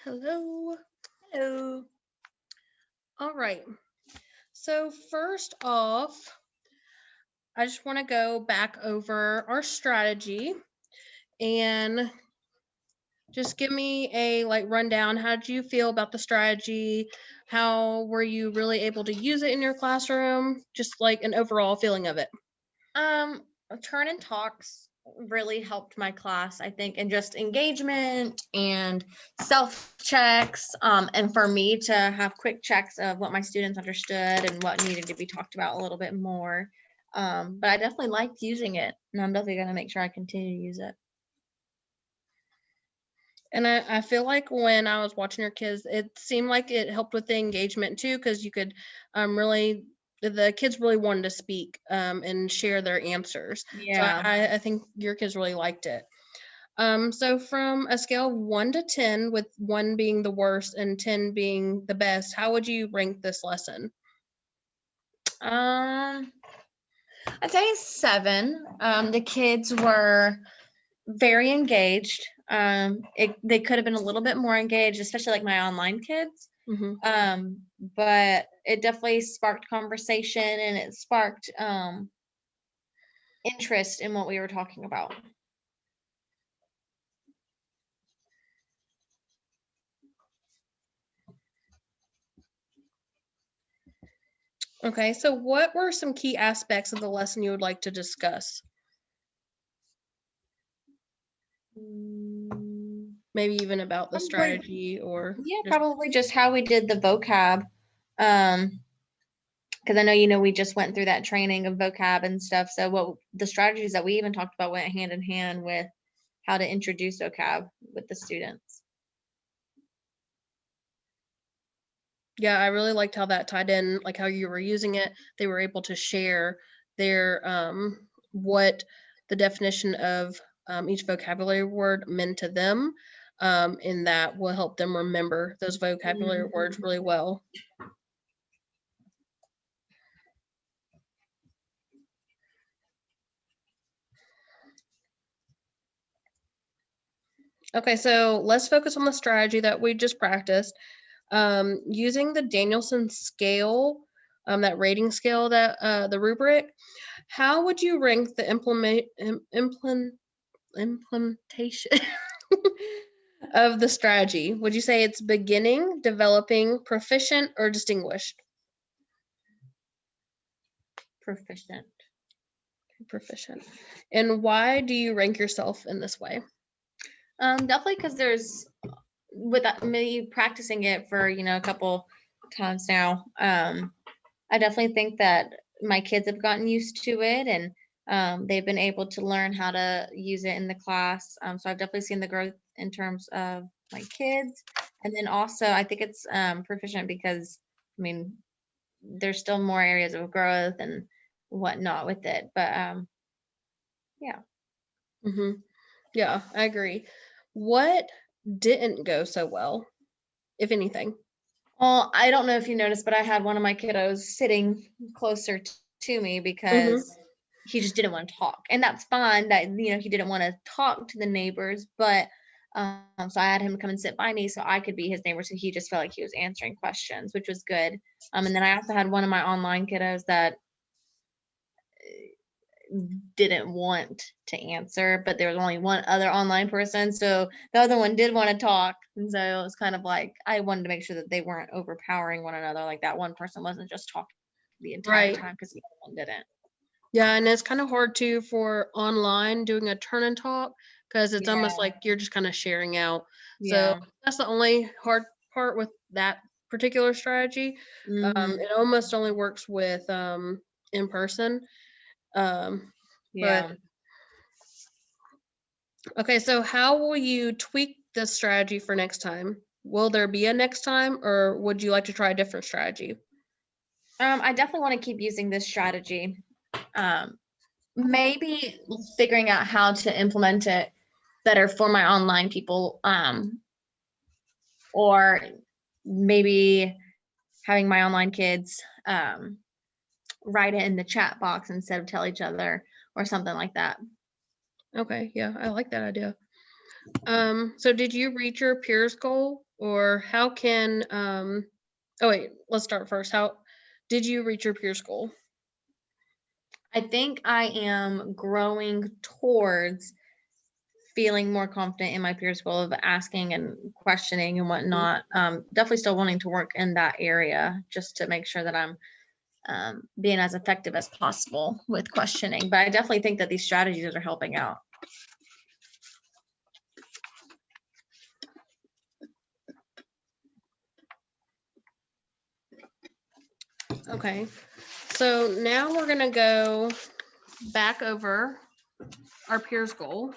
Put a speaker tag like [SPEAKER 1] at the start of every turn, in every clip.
[SPEAKER 1] Hello.
[SPEAKER 2] Hello.
[SPEAKER 1] All right. So, first off, I just want to go back over our strategy and just give me a rundown. How did you feel about the strategy? How were you really able to use it in your classroom? Just like an overall feeling of it.
[SPEAKER 2] Um, Turn and talks really helped my class, I think, in just engagement and self checks. And for me to have quick checks of what my students understood and what needed to be talked about a little bit more. But I definitely liked using it, and I'm definitely going to make sure I continue to use it.
[SPEAKER 1] And I feel like when I was watching your kids, it seemed like it helped with the engagement too, because you could really, the kids really wanted to speak and share their answers. So
[SPEAKER 2] Yeah.
[SPEAKER 1] I think your kids really liked it. So from a scale of 1 to 10, with 1 being the worst and 10 being the best, how would you rank this lesson?
[SPEAKER 2] Um, I'd say 7. The kids were very engaged. They could have been a little bit more engaged, especially like my online kids.
[SPEAKER 1] Hmm.
[SPEAKER 2] But it definitely sparked conversation and it sparked interest in what we were talking about.
[SPEAKER 1] Okay, so what were some key aspects of the lesson you would like to discuss?
[SPEAKER 2] Mm,
[SPEAKER 1] Maybe even about the
[SPEAKER 2] Probably,
[SPEAKER 1] strategy or
[SPEAKER 2] yeah,
[SPEAKER 1] just.
[SPEAKER 2] probably just how we did the vocab. Because I know we just went through that training of vocab and stuff. So what the strategies that we even talked about went hand in hand with how to introduce vocab with the students.
[SPEAKER 1] Yeah, I really liked how that tied in, like how you were using it. They were able to share their what the definition of each vocabulary word meant to them, and that will help them remember those vocabulary words
[SPEAKER 2] Mhm.
[SPEAKER 1] really well. Okay, so let's focus on the strategy that we just practiced. Using the Danielson scale, that rating scale, that the rubric. How would you rank the implementation of the strategy? Would you say it's beginning, developing, proficient, or distinguished?
[SPEAKER 2] Proficient.
[SPEAKER 1] Proficient. And why do you rank yourself in this way?
[SPEAKER 2] Definitely because there's with me practicing it for a couple times now. I definitely think that my kids have gotten used to it and they've been able to learn how to use it in the class. So I've definitely seen the growth in terms of my kids, and then also I think it's proficient because I mean there's still more areas of growth and whatnot with it, but yeah.
[SPEAKER 1] Hmm. Yeah, I agree. What didn't go so well, if anything?
[SPEAKER 2] Well, I don't know if you noticed, but I had one of my kiddos sitting closer to me
[SPEAKER 1] Hmm.
[SPEAKER 2] because he just didn't want to talk. And that's fine that, he didn't want to talk to the neighbors, but so I had him come and sit by me so I could be his neighbor. So he just felt like he was answering questions, which was good. And then I also had one of my online kiddos that didn't want to answer, but there was only one other online person. So the other one did want to talk. And so it was kind of like I wanted to make sure that they weren't overpowering one another. Like that one person wasn't just talking the entire
[SPEAKER 1] Right.
[SPEAKER 2] time because the other one didn't.
[SPEAKER 1] Yeah, and it's kind of hard too for online doing a turn and talk because it's almost
[SPEAKER 2] Yeah.
[SPEAKER 1] like you're just kind of sharing out. So
[SPEAKER 2] Yeah.
[SPEAKER 1] that's the only hard part with that particular strategy.
[SPEAKER 2] Hmm.
[SPEAKER 1] It almost only works with in person. Um, but
[SPEAKER 2] Yeah.
[SPEAKER 1] okay, so how will you tweak the strategy for next time? Will there be a next time, or would you like to try a different strategy?
[SPEAKER 2] I definitely want to keep using this strategy. Maybe figuring out how to implement it better for my online people. Or maybe having my online kids write it in the chat box instead of tell each other or something like that.
[SPEAKER 1] Okay, yeah, I like that idea. So did you reach your peers goal? Or how can oh wait, let's start first. How did you reach your peers goal?
[SPEAKER 2] I think I am growing towards feeling more confident in my peers goal of asking and questioning and whatnot. Definitely still wanting to work in that area just to make sure that I'm being as effective as possible with questioning. But I definitely think that these strategies are helping out.
[SPEAKER 1] Okay. So now we're going to go back over our peers goal.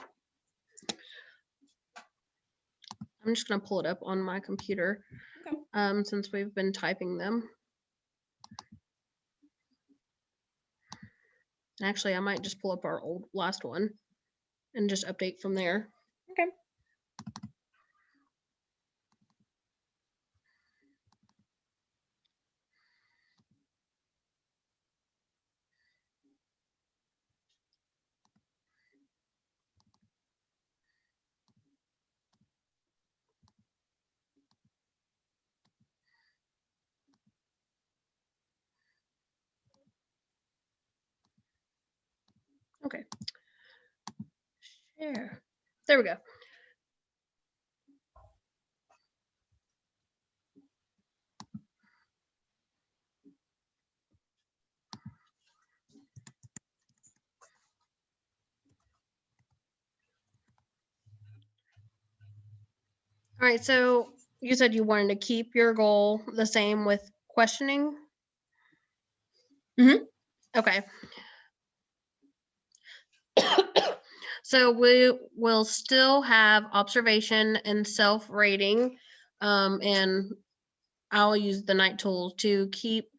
[SPEAKER 1] I'm just going to pull it up on my computer since we've been typing them. Actually, I might just pull up our last one and just update from there.
[SPEAKER 2] Okay.
[SPEAKER 1] Okay. Share. There we go. All right, so you said you wanted to keep your goal the same with questioning?
[SPEAKER 2] Mhm.
[SPEAKER 1] Okay. So we will still have observation and self-rating, and I'll use the night tool to keep,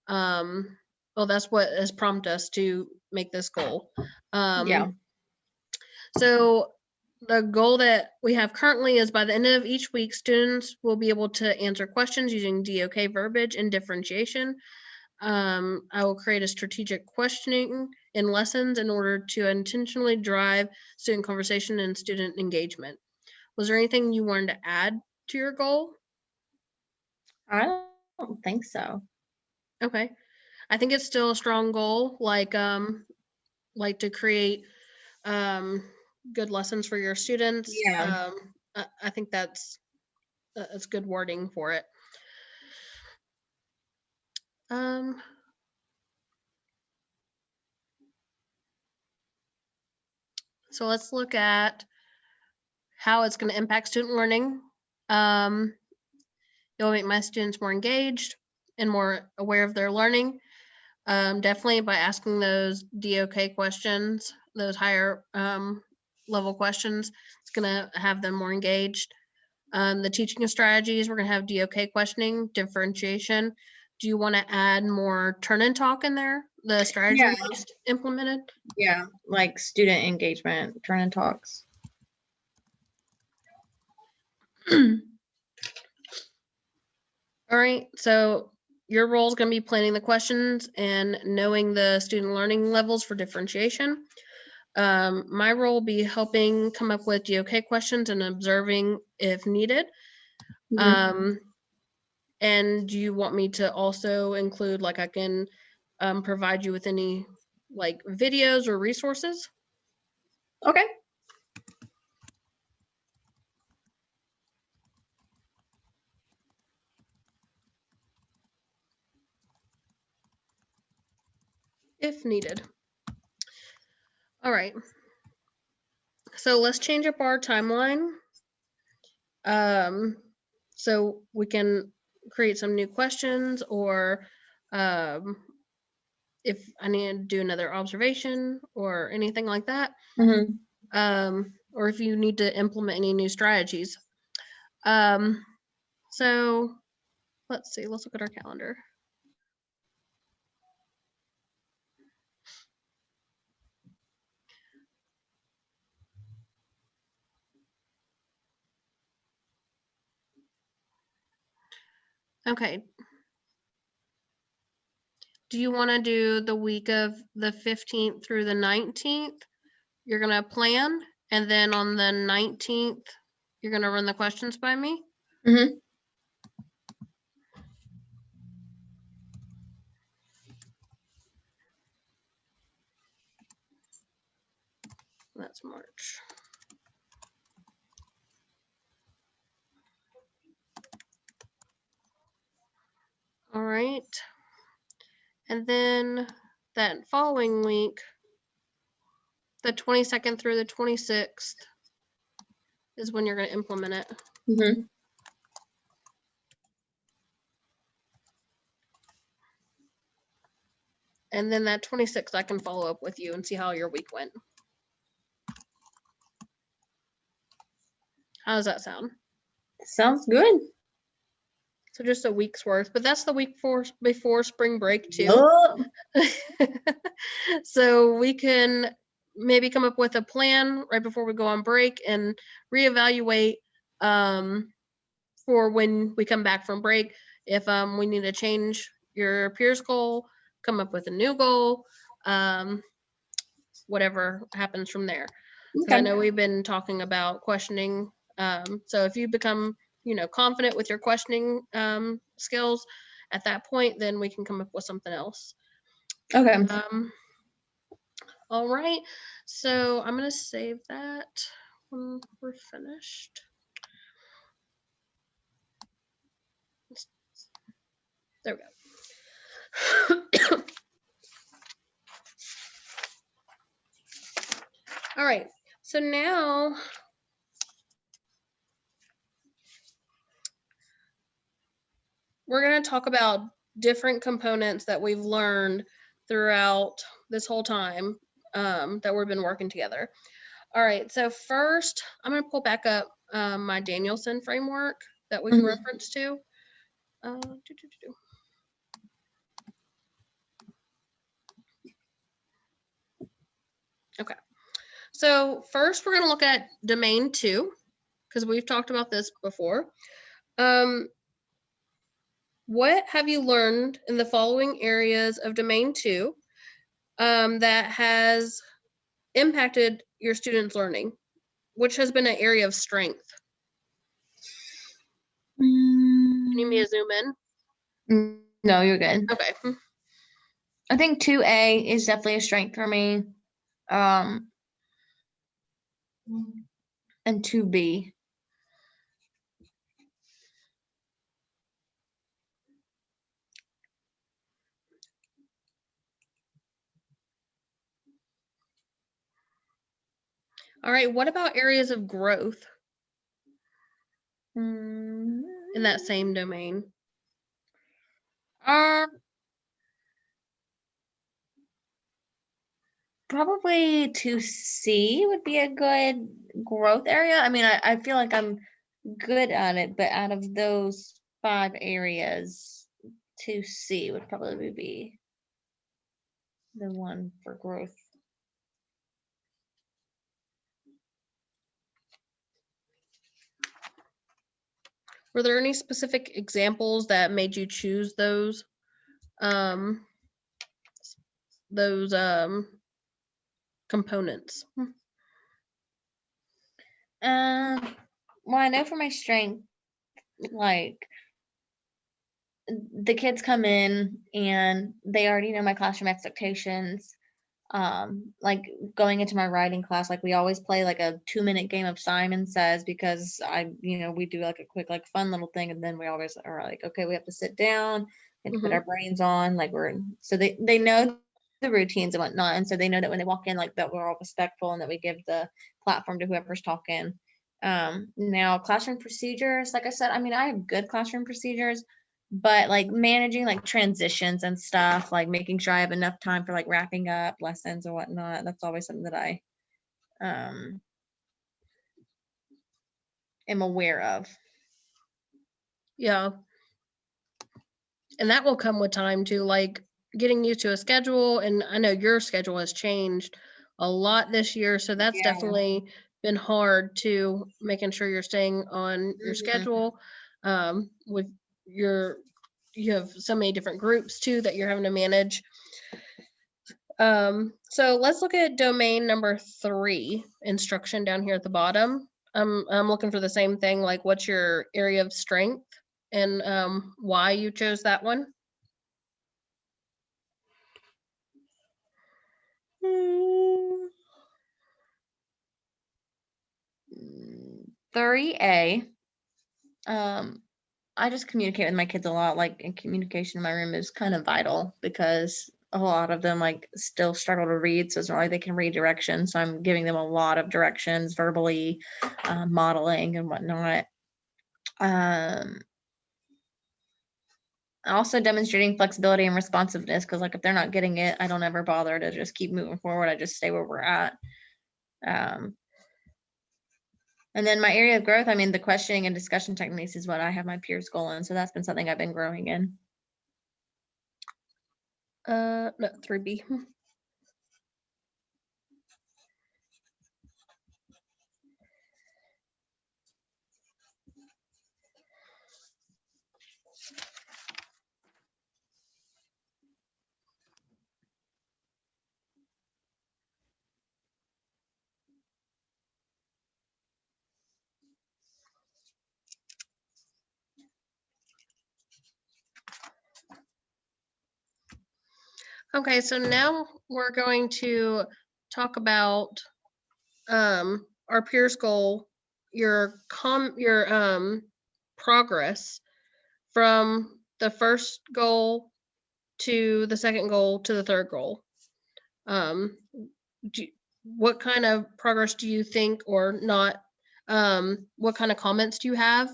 [SPEAKER 1] well, that's what has prompted us to make this goal.
[SPEAKER 2] Yeah.
[SPEAKER 1] So the goal that we have currently is by the end of each week, students will be able to answer questions using DOK verbiage and differentiation. I will create a strategic questioning in lessons in order to intentionally drive student conversation and student engagement. Was there anything you wanted to add to your goal?
[SPEAKER 2] I don't think so.
[SPEAKER 1] Okay. I think it's still a strong goal, like to create good lessons for your students.
[SPEAKER 2] Yeah.
[SPEAKER 1] I think that's good wording for it. Um, so let's look at how it's going to impact student learning. It will make my students more engaged and more aware of their learning. Definitely by asking those DOK questions, those higher level questions, it's going to have them more engaged. The teaching strategies, we're going to have DOK questioning, differentiation. Do you want to add more turn and talk in there? The strategy
[SPEAKER 2] Yeah.
[SPEAKER 1] we just implemented?
[SPEAKER 2] Yeah. Like student engagement, turn and talks.
[SPEAKER 1] All right, so your role is going to be planning the questions and knowing the student learning levels for differentiation. My role will be helping come up with DOK questions and observing if needed.
[SPEAKER 2] Mhm.
[SPEAKER 1] And do you want me to also include, like, I can provide you with any like videos or resources?
[SPEAKER 2] Okay.
[SPEAKER 1] If needed. All right. So let's change up our timeline. So we can create some new questions, or if I need to do another observation or anything like that,
[SPEAKER 2] Mhm.
[SPEAKER 1] or if you need to implement any new strategies. So let's see, let's look at our calendar. Okay. Do you want to do the week of the 15th through the 19th? You're going to plan, and then on the 19th, you're going to run the questions by me?
[SPEAKER 2] Mhm.
[SPEAKER 1] That's March. All right. And then that following week, the 22nd through the 26th, is when you're going to implement it.
[SPEAKER 2] Mm-hmm.
[SPEAKER 1] And then that 26th, I can follow up with you and see how your week went. How does that sound?
[SPEAKER 2] Sounds good.
[SPEAKER 1] So just a week's worth, but that's the week before spring break too.
[SPEAKER 2] Yup.
[SPEAKER 1] So we can maybe come up with a plan right before we go on break and reevaluate for when we come back from break. If we need to change your peers goal, come up with a new goal, whatever happens from there. Because I
[SPEAKER 2] Okay.
[SPEAKER 1] know we've been talking about questioning. So if you become, confident with your questioning skills at that point, then we can come up with something else.
[SPEAKER 2] Okay.
[SPEAKER 1] All right. So I'm gonna save that when we're finished. There we go. All right. So now we're going to talk about different components that we've learned throughout this whole time that we've been working together. All right, so first, I'm going to pull back up my Danielson framework that we can
[SPEAKER 2] Mhm.
[SPEAKER 1] reference to. Okay, so first we're going to look at domain 2 because we've talked about this before. What have you learned in the following areas of domain 2 that has impacted your students' learning? Which has been an area of strength? You need me to zoom in?
[SPEAKER 2] No, you're good.
[SPEAKER 1] Okay.
[SPEAKER 2] I think 2A is definitely a strength for me. And 2B.
[SPEAKER 1] All right. What about areas of growth
[SPEAKER 2] Mm,
[SPEAKER 1] in that same domain?
[SPEAKER 2] Probably 2C would be a good growth area. I mean, I feel like I'm good at it, but out of those 5 areas, 2C would probably be the one for growth.
[SPEAKER 1] Were there any specific examples that made you choose um, components?
[SPEAKER 2] Well, I know for my strength, like the kids come in and they already know my classroom expectations. Like going into my writing class, like we always play like a 2-minute game of Simon Says, because we do like a quick, like fun little thing, and then we always are like, okay, we have to sit down and put our brains on, like so they know the routines and whatnot, and so they know that when they walk in, like that we're all respectful and that we give the platform to whoever's talking. Now classroom procedures, like I said, I mean, I have good classroom procedures, but like managing like transitions and stuff, like making sure I have enough time for like wrapping up lessons or whatnot, that's always something that I am aware of.
[SPEAKER 1] Yeah. And that will come with time too, like getting used to a schedule. And I know your schedule has changed a lot this year. So that's
[SPEAKER 2] Yeah.
[SPEAKER 1] definitely been hard to making sure you're staying on your
[SPEAKER 2] Mhm.
[SPEAKER 1] schedule. With you have so many different groups too that you're having to manage. So let's look at domain number 3, instruction down here at the bottom. I'm looking for the same thing, like what's your area of strength and why you chose that one.
[SPEAKER 2] 3A, I just communicate with my kids a lot. Like, and communication in my room is kind of vital because a whole lot of them like still struggle to read. So it's not like they can read directions. So I'm giving them a lot of directions verbally, modeling and whatnot. Also demonstrating flexibility and responsiveness, because like if they're not getting it, I don't ever bother to just keep moving forward. I just stay where we're at. And then my area of growth, I mean, the questioning and discussion techniques is what I have my peers goal in. So that's been something I've been growing in.
[SPEAKER 1] No, 3B. Okay, so now we're going to talk about our peers goal, your progress from the first goal to the second goal to the third goal. What kind of progress do you think, or not? What kind of comments do you have?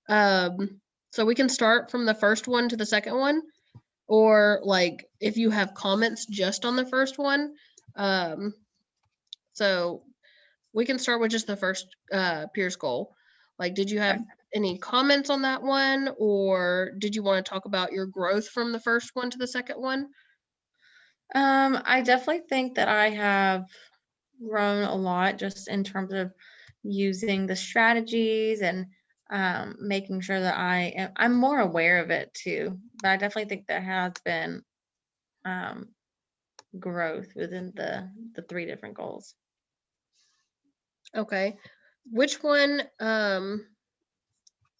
[SPEAKER 1] So we can start from the first one to the second one, or like if you have comments just on the first one. So we can start with just the first peers goal. Like, did you have any comments on that one, or did you want to talk about your growth from the first one to the second one?
[SPEAKER 2] I definitely think that I have grown a lot just in terms of using the strategies and making sure that I'm more aware of it too. But I definitely think there has been growth within the 3 different goals.
[SPEAKER 1] Okay. Which one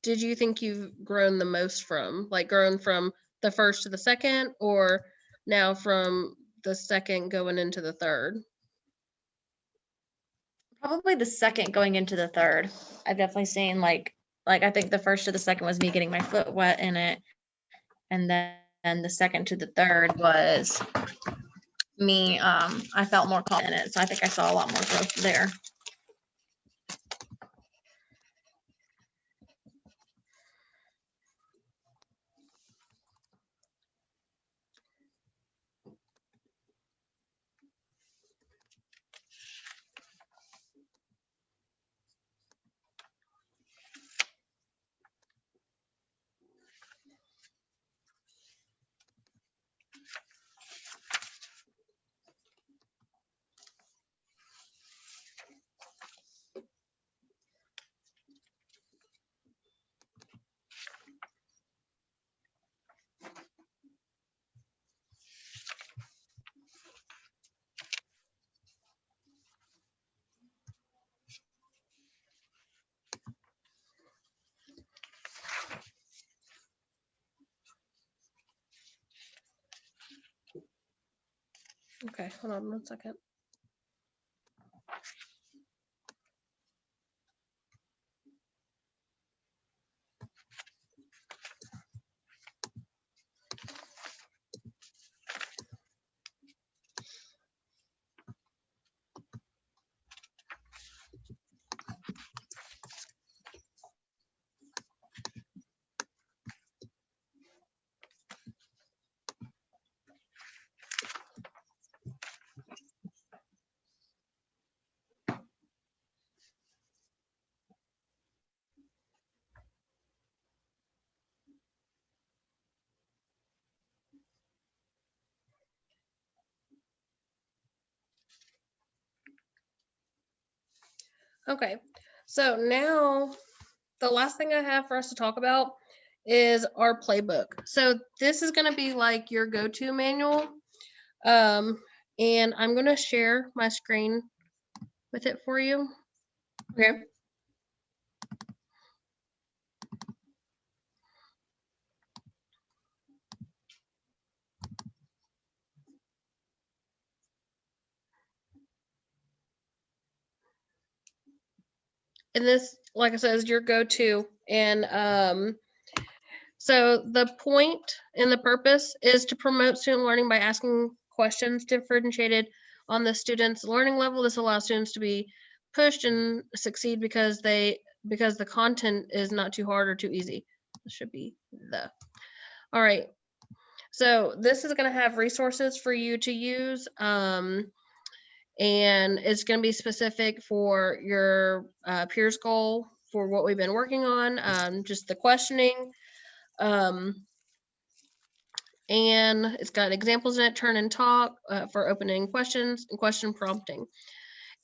[SPEAKER 1] did you think you've grown the most from? Like grown from the first to the second, or now from the second going into the third?
[SPEAKER 2] Probably the second going into the third. I've definitely seen like I think the first to the second was me getting my foot wet in it, and then the second to the third was me. I felt more confident in it, so I think I saw a lot more growth there.
[SPEAKER 1] Okay, hold on 1 second. Okay, so now the last thing I have for us to talk about is our playbook. So this is going to be like your go-to manual. And I'm going to share my screen with it for you.
[SPEAKER 2] Okay.
[SPEAKER 1] and this, like I said, is your go-to. And so the point and the purpose is to promote student learning by asking questions differentiated on the student's learning level. This allows students to be pushed and succeed because the content is not too hard or too easy. This should be the. All right. So this is going to have resources for you to use. And it's going to be specific for your peers goal for what we've been working on, just the questioning. And it's got examples in it, turn and talk for opening questions and question prompting.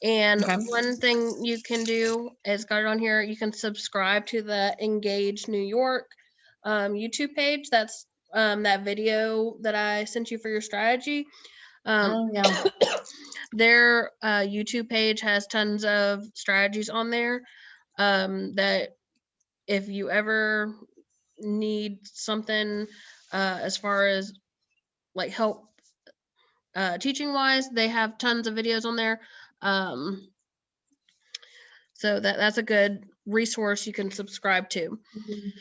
[SPEAKER 1] And
[SPEAKER 2] Okay.
[SPEAKER 1] one thing you can do is got it on here. You can subscribe to the Engage New York YouTube page. That's that video that I sent you for your strategy.
[SPEAKER 2] Oh yeah.
[SPEAKER 1] Their YouTube page has tons of strategies on there that if you ever need something as far as like help teaching wise, they have tons of videos on there. So that's a good resource you can subscribe to.
[SPEAKER 2] Mhm.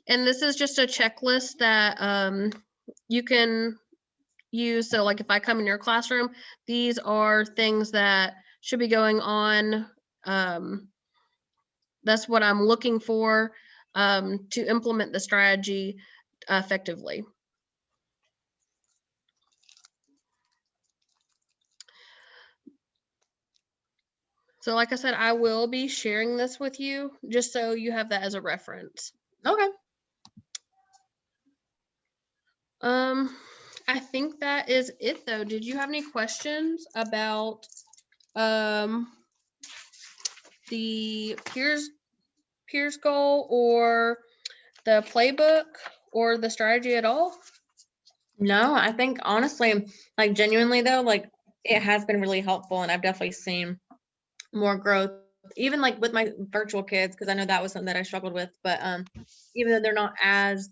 [SPEAKER 1] And this is just a checklist that you can use. So like if I come in your classroom, these are things that should be going on. That's what I'm looking for to implement the strategy effectively. So like I said, I will be sharing this with you just so you have that as a reference.
[SPEAKER 2] Okay.
[SPEAKER 1] I think that is it though. Did you have any questions about the peers goal or the playbook or the strategy at all?
[SPEAKER 2] No, I think honestly, like genuinely though, like it has been really helpful, and I've definitely seen more growth, even like with my virtual kids, because I know that was something that I struggled with. But even though they're not as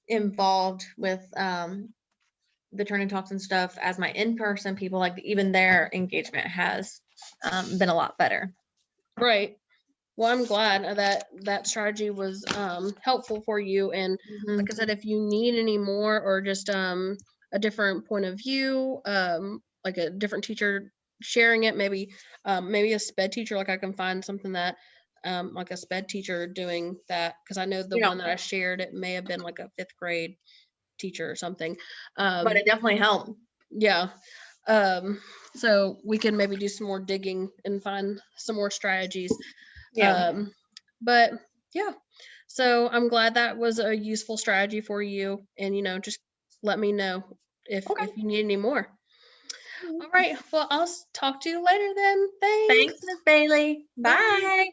[SPEAKER 2] involved with the turning talks and stuff as my in-person people, like even their engagement has been a lot better.
[SPEAKER 1] Right. Well, I'm glad that that strategy was helpful for you. And like I said, if you need any more or just a different point of view, like a different teacher sharing it, maybe a sped teacher, like I can find something that like a sped teacher doing that, because I know the
[SPEAKER 2] Yeah.
[SPEAKER 1] one that I shared, it may have been like a 5th grade teacher or something.
[SPEAKER 2] But it definitely helped.
[SPEAKER 1] Yeah. So we can maybe do some more digging and find some more strategies.
[SPEAKER 2] Yeah.
[SPEAKER 1] But yeah, so I'm glad that was a useful strategy for you. And, just let me know
[SPEAKER 2] Okay.
[SPEAKER 1] if you need any more. All right. Well, I'll talk to you later then. Thanks.
[SPEAKER 2] Thanks, Miss Bailey.
[SPEAKER 1] Bye.
[SPEAKER 2] Bye.